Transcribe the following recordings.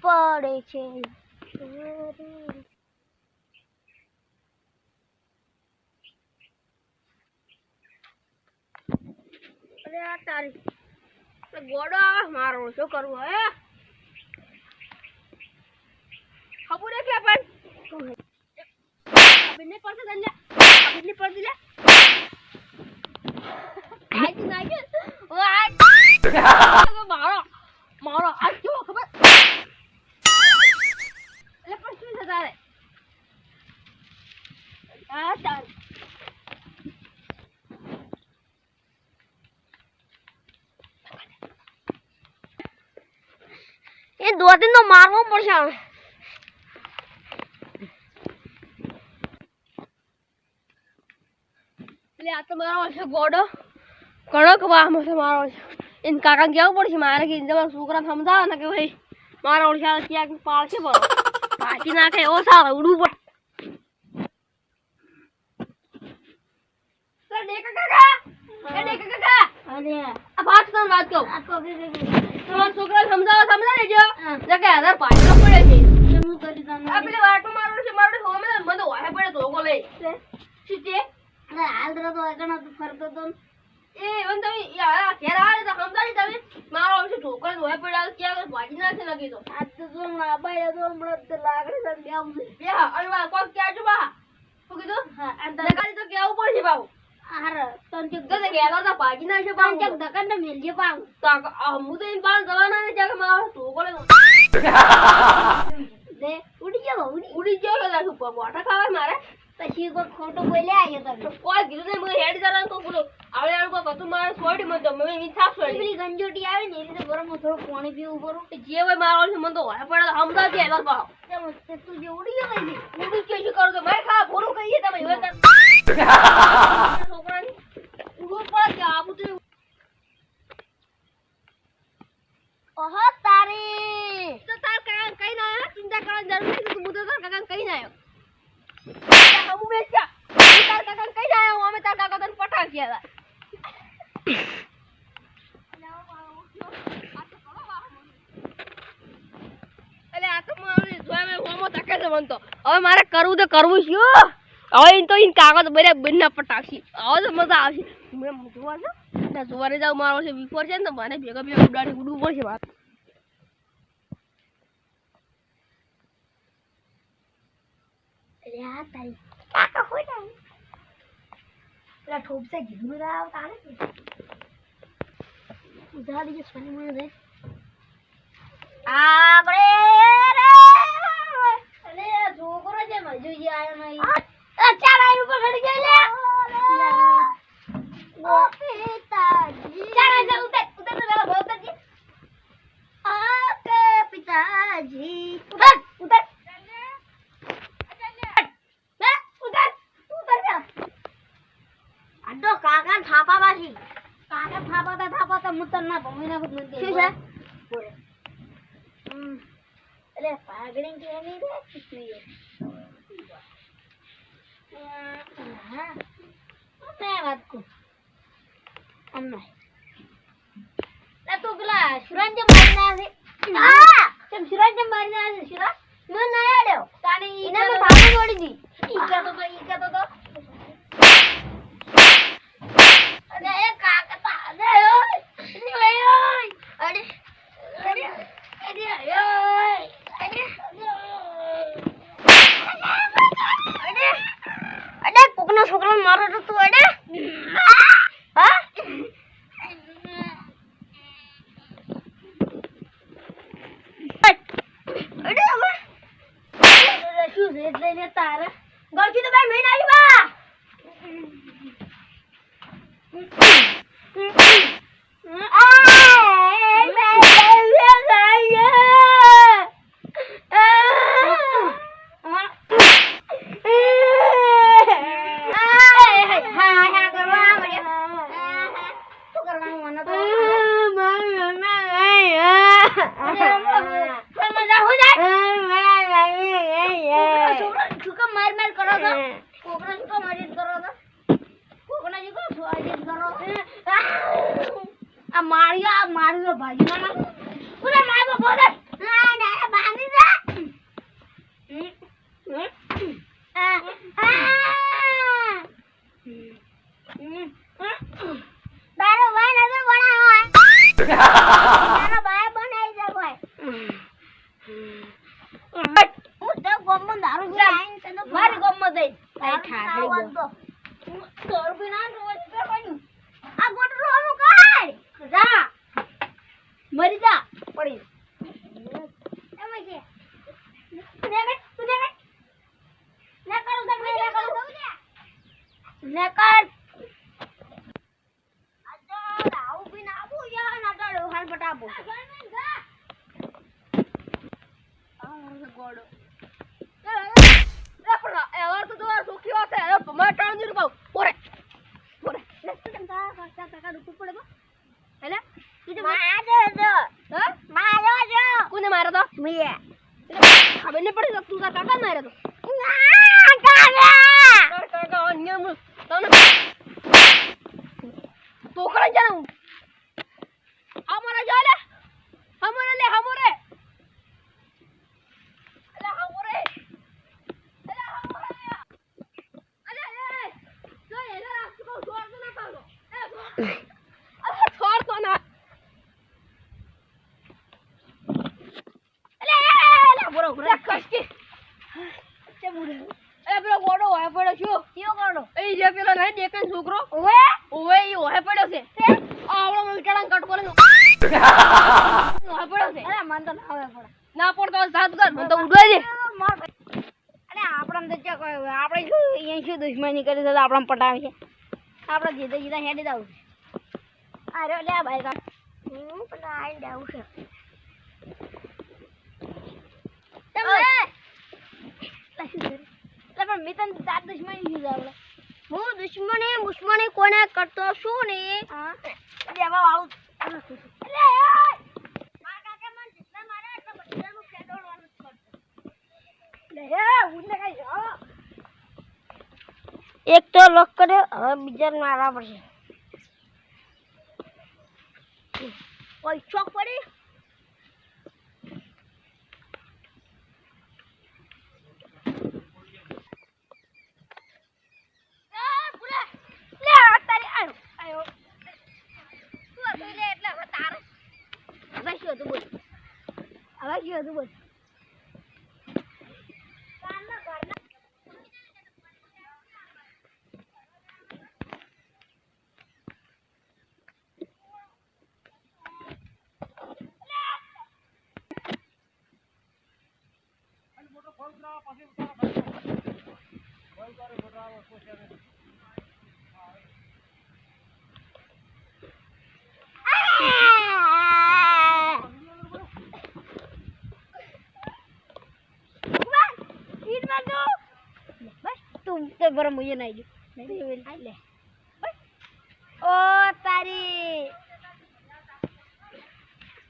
પડે છે અરે આ તારી ગોડો મારો શું કરવું હે ખબર હે કે પણ અબિને પડશે દલ્યા અબિને પડશે લે આઈ નાગે ઓ આ મારો મારો આ કેવો ખબર એટલે પણ શું છે તારે આ તાર એ દો દિન તો મારવો પડશે એટલે આ તો મારો છે ગોડો કણક વાહ મસે મારો છે ઇન કાકા કેવું પડશે મારે કે તમારા છોકરા સમજાવે ને કે ભાઈ મારા ઓળખ્યા ક્યાંક પાડશે પણ પાછી નાખે એવો સારો ઉડવું પડે કાકા અરે આ વાત કહું તમારા છોકરા સમજાવી દેજો કે આધાર પાછો પડે છે શું કરી તમે આ પેલે વાટો મારો છે મારો હોમે મને વાહે પડે ધોકો લઈ શું છે અરે હાલ તો એકણા તો ફરતો તો એ વન તમે યાર ઘેર આવે તો સમજાવી તમે મારો છે ઠોકર ધોય પડ્યા ક્યાં ભાજી નાખે લગી તો આ તો જો ના બાય તો હમણાં તો લાગડે તો બેમ બે અરે વા કોક ક્યાં જો બા શું કીધું હા અંતર ગાડી તો કેવું પડશે બાબુ અરે તન કે દે ગેલો તો ભાજી નાખે બાબુ ચક દકન ને મેલજે બાબુ તો હું તો ઇન બાલ જવાના ને કે મારો ઠોકર દે ઉડી ગયો કે લાગુ બોટા ખાવા મારે પછી કોઈ ખોટો બોલ્યા આયો તમે કોઈ કીધું ને મને હેડ જરા તો બોલો આવડે આવડે બધું મારે છોડી મત મેં ઈ થાપ છોડી પેલી ગંજોટી આવે ને એ રીતે ગરમ થોડું પાણી પીવું પડું જે હોય મારો છે મને તો હોય પડે સમજા દે એવા પાવ તું જે ઉડી ગયો ને ઉડી કે શું કરો કે મારે ખા ભોરું કહીએ તમે હવે છોકરાની ઉડો પડે કે આ બધું ઓહો તારી તો તાર કાકા કઈ ના ચિંતા કરવાની જરૂર નથી તું મુદો તાર કાકા કઈ ના આવ્યો હું બેસ્યા તાર કાકા કઈ ના આવ્યો અમે તાર કાકા તને પટાક ગયા એટલે આ તો મારે જોયા મે હોમો તકે છે મન તો હવે મારે કરવું તો કરવું છે હવે ઈન તો ઈન કાકા બરે બંને પટાક્ષી હવે તો મજા આવશે મે જોવા છે ને જોવાને જાવ મારો છે વિફોર છે ને મને ભેગા ઉડાડી ઉડવું પડશે વાત યા તારી કાકા હોય ને પેલા ઠોપ સે ઘીનું રાવ તારે ઉધારી જે સોની મને રે આપણે રે અલે છોકરો છે મજુ જે આયો નહીં ચાલ આઈ ઉપર ચડી જાય લે ઓ પિતાજી ચાલ જા ઉતર ઉતર તો પેલા ભોતજી આપકે પિતાજી ઉતર આડો કાકા થાપા બાજી કાકા થાપા મુતર ના ભમીના કુત મંદિર શું છે બોલે એટલે પાગડી કે નહીં રે કિસી હા મેં વાત કો અમને લે તો પેલા સુરંજ મારીના છે હા કેમ સુરંજ મારીના છે સુરંજ મને ના આડ્યો તાણી એને મે ભાગી છોડી દી ઈ કહેતો તો અરે એ કાકા પાડે ઓય અરે અરે કોકનો છોકરો મારો તો તું અડે હા અડે હવે શું છે એટલે ને તારે ગળકી તો ભાઈ મહિના આવી બા મારિયો ભાઈ પૂરા મારો બોલે ના ના બાને તારો ભાઈ નતો બનાવ્યો હોય તારો ભાઈ બનાવી દે કોઈ હું તો ગોમમાં દારૂ પી આઈને તને મારી ગોમમાં દઈ ભાઈ ઠાઠડી ગો દારૂ પી ના રોજ કરવાનું આ ગોટરો આનું કાય જા મરી જા પડી એમ કે કોને માર્યો તો ખબર નહીં પડી તું તાર કાકા માર્યો તો કાકા અન્ય તને તોકરા જાણું હમરે જાલે હમરે લે હમરે અલા હમરે અલા હમરે અલા એ જો એલા રાસ્તો કો છોડ તો ના પાડો અલા છોડ તો ના અલા બોરો બોરો કસકી તે મુરે એ પેલો ગોડો હોય પડ્યો છો કયો ગોડો એ જે પેલો નહીં દેખન છોકરો ઓવે ઓવે ઈ હોય પડ્યો છે આવળો મીઠાડા કટ કરે હોય પડ્યો છે અરે મન તો ના આવે પડે ના પડતો સાથ કર મન તો ઉડવા દે અરે આપણને તો કોઈ આપણે શું અહીં શું દુશ્મની કરી તો આપણને પટાવે છે આપણે જીતે જીતા હેડી દાવ અરે લે ભાઈ કા હું પણ આઈ દાવ છે પણ મેં તને તાર દુશ્મની કીધું આપણે હું દુશ્મની કોને કરતો શું ને દેવા વાળું એટલે મારા કાકા મને જેટલા મારે એટલા બધાનું ફેડોળવાનું જ કરતો લે હે ઉડને કઈ એક તો લોક કર્યો હવે બીજાને મારવા પડશે કોઈ ચોક પડી बरं मुझे नहीं जो ले ओ तारी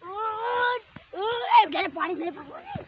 ओ ए पानी